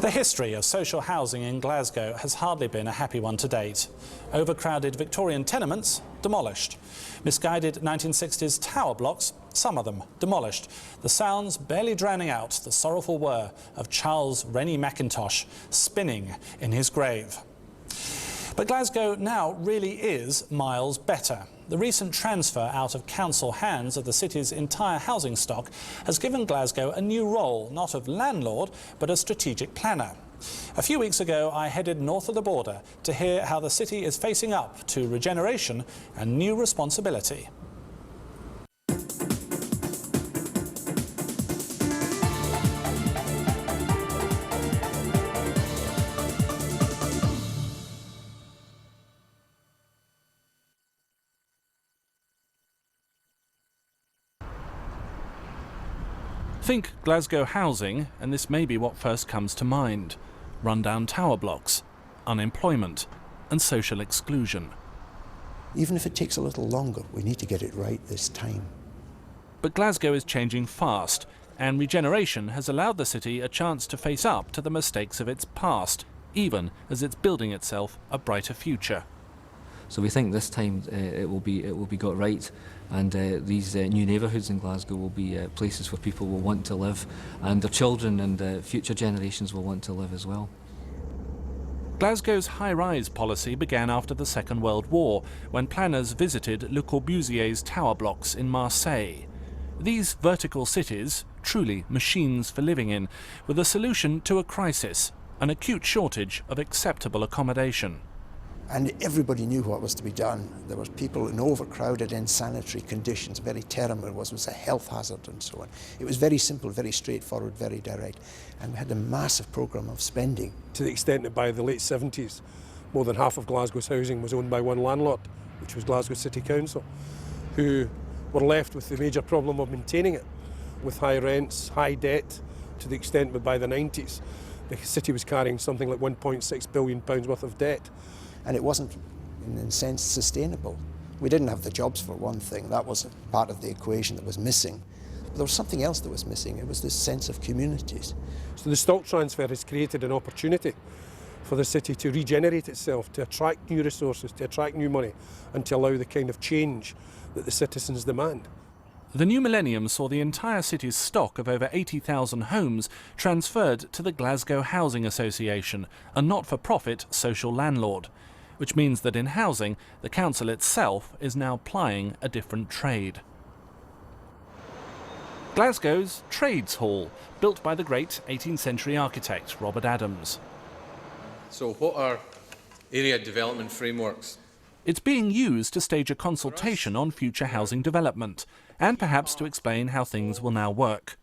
The history of social housing in Glasgow has hardly been a happy one to date. Overcrowded Victorian tenements demolished. Misguided 1960s tower blocks, some of them demolished. The sounds barely drowning out the sorrowful whir of Charles Rennie Mackintosh spinning in his grave. But Glasgow now really is miles better. The recent transfer out of council hands of the city's entire housing stock has given Glasgow a new role, not of landlord, but a strategic planner. A few weeks ago, I headed north of the border to hear how the city is facing up to regeneration and new responsibility. Think Glasgow housing, and this may be what first comes to mind. Rundown tower blocks, unemployment, and social exclusion. Even if it takes a little longer, we need to get it right this time. But Glasgow is changing fast, and regeneration has allowed the city a chance to face up to the mistakes of its past, even as it's building itself a brighter future. So we think this time it will be got right, and these new neighbourhoods in Glasgow will be places where people will want to live, and their children and future generations will want to live as well. Glasgow's high-rise policy began after the Second World War, when planners visited Le Corbusier's tower blocks in Marseille. These vertical cities, truly machines for living in, were the solution to a crisis, an acute shortage of acceptable accommodation. And everybody knew what was to be done. There was people in overcrowded, insanitary conditions, very terrible. It was a health hazard and so on. It was very simple, very straightforward, very direct. And we had a massive programme of spending. To the extent that by the late 70s, more than half of Glasgow's housing was owned by one landlord, which was Glasgow City Council, who were left with the major problem of maintaining it, with high rents, high debt, to the extent that by the 90s, the city was carrying something like £1.6 billion worth of debt. And it wasn't, in a sense, sustainable. We didn't have the jobs, for one thing. That was part of the equation that was missing. But there was something else that was missing. It was this sense of communities. So the stock transfer has created an opportunity for the city to regenerate itself, to attract new resources, to attract new money, and to allow the kind of change that the citizens demand. The new millennium saw the entire city's stock of over 80,000 homes transferred to the Glasgow Housing Association, a not-for-profit social landlord. Which means that in housing, the council itself is now plying a different trade. Glasgow's Trades Hall, built by the great 18th century architect Robert Adams. So what are area development frameworks? It's being used to stage a consultation on future housing development, and perhaps to explain how things will now work.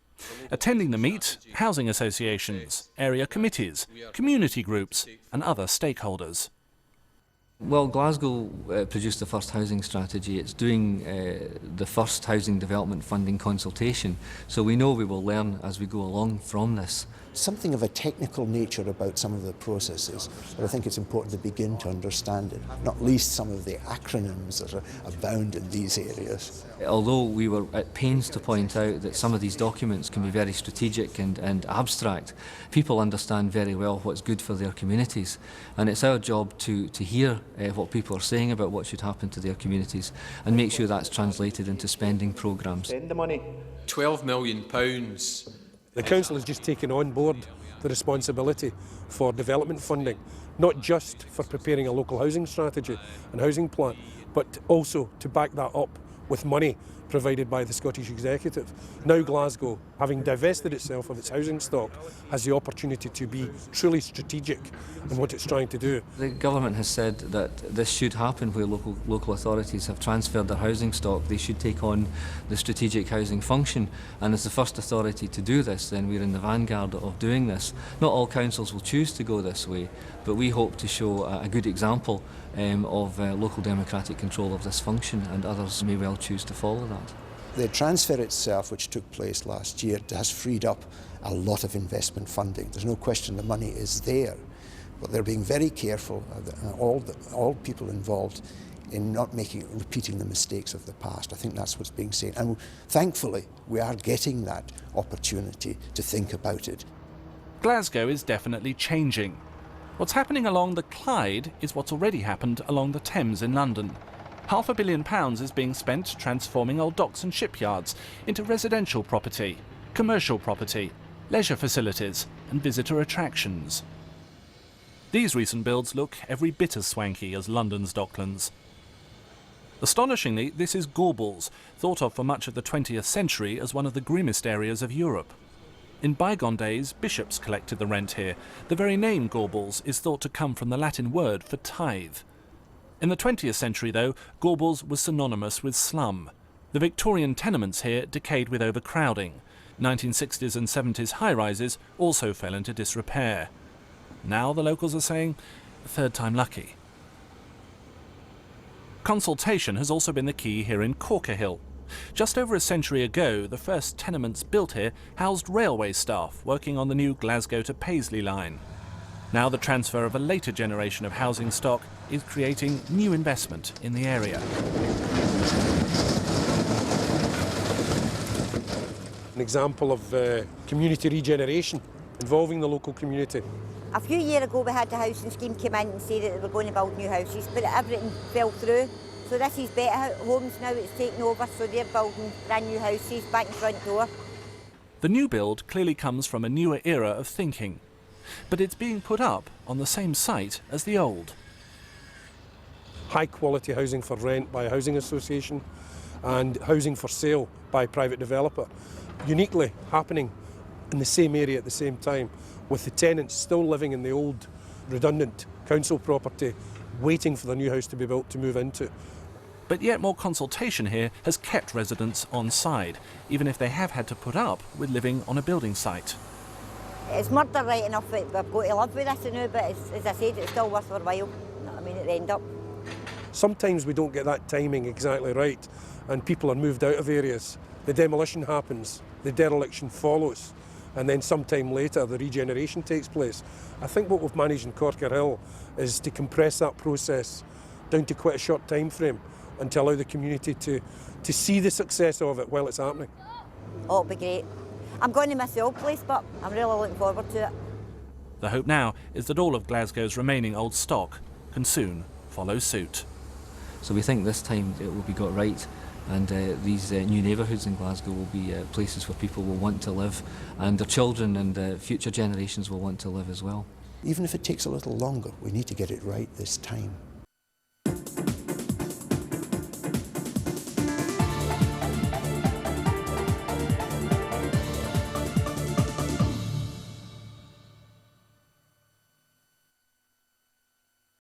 Attending the meet, housing associations, area committees, community groups, and other stakeholders. Well, Glasgow produced the first housing strategy. It's doing the first housing development funding consultation, so we know we will learn as we go along from this. Something of a technical nature about some of the processes, but I think it's important to begin to understand it, not least some of the acronyms that abound in these areas. Although we were at pains to point out that some of these documents can be very strategic and abstract, people understand very well what's good for their communities, and it's our job to hear what people are saying about what should happen to their communities and make sure that's translated into spending programmes. Spend the money. £12 million. The council has just taken on board the responsibility for development funding, not just for preparing a local housing strategy and housing plan, but also to back that up with money provided by the Scottish Executive. Now Glasgow, having divested itself of its housing stock, has the opportunity to be truly strategic in what it's trying to do. The government has said that this should happen where local authorities have transferred their housing stock. They should take on the strategic housing function, and as the first authority to do this, then we're in the vanguard of doing this. Not all councils will choose to go this way, but we hope to show a good example of local democratic control of this function, and others may well choose to follow that. The transfer itself, which took place last year, has freed up a lot of investment funding. There's no question the money is there, but they're being very careful, all people involved, in not repeating the mistakes of the past. I think that's what's being said. And thankfully, we are getting that opportunity to think about it. Glasgow is definitely changing. What's happening along the Clyde is what's already happened along the Thames in London. £500 million is being spent transforming old docks and shipyards into residential property, commercial property, leisure facilities and visitor attractions. These recent builds look every bit as swanky as London's docklands. Astonishingly, this is Gorbals, thought of for much of the 20th century as one of the grimmest areas of Europe. In bygone days, bishops collected the rent here. The very name Gorbals is thought to come from the Latin word for tithe. In the 20th century, though, Gorbals was synonymous with slum. The Victorian tenements here decayed with overcrowding. 1960s and 70s high-rises also fell into disrepair. Now the locals are saying, third time lucky. Consultation has also been the key here in Corkerhill. Just over a century ago, the first tenements built here housed railway staff working on the new Glasgow to Paisley line. Now the transfer of a later generation of housing stock is creating new investment in the area. An example of community regeneration involving the local community. A few years ago we had the housing scheme come in and say that they were going to build new houses, but everything fell through. So this is Better Homes now, it's taken over, so they're building brand new houses back in front door. The new build clearly comes from a newer era of thinking, but it's being put up on the same site as the old. High quality housing for rent by a housing association and housing for sale by a private developer, uniquely happening in the same area at the same time, with the tenants still living in the old redundant council property waiting for the new house to be built to move into. But yet more consultation here has kept residents on side, even if they have had to put up with living on a building site. It's murder right enough that we've got to live with this now, but as I said, it's still worth our while. You know what I mean, at the end up. Sometimes we don't get that timing exactly right and people are moved out of areas. The demolition happens, the dereliction follows, and then sometime later the regeneration takes place. I think what we've managed in Corkerhill is to compress that process down to quite a short time frame and to allow the community to see the success of it while it's happening. Oh, it'll be great. I'm going to miss the old place, but I'm really looking forward to it. The hope now is that all of Glasgow's remaining old stock can soon follow suit. So we think this time it will be got right, and these new neighbourhoods in Glasgow will be places where people will want to live, and their children and future generations will want to live as well. Even if it takes a little longer, we need to get it right this time.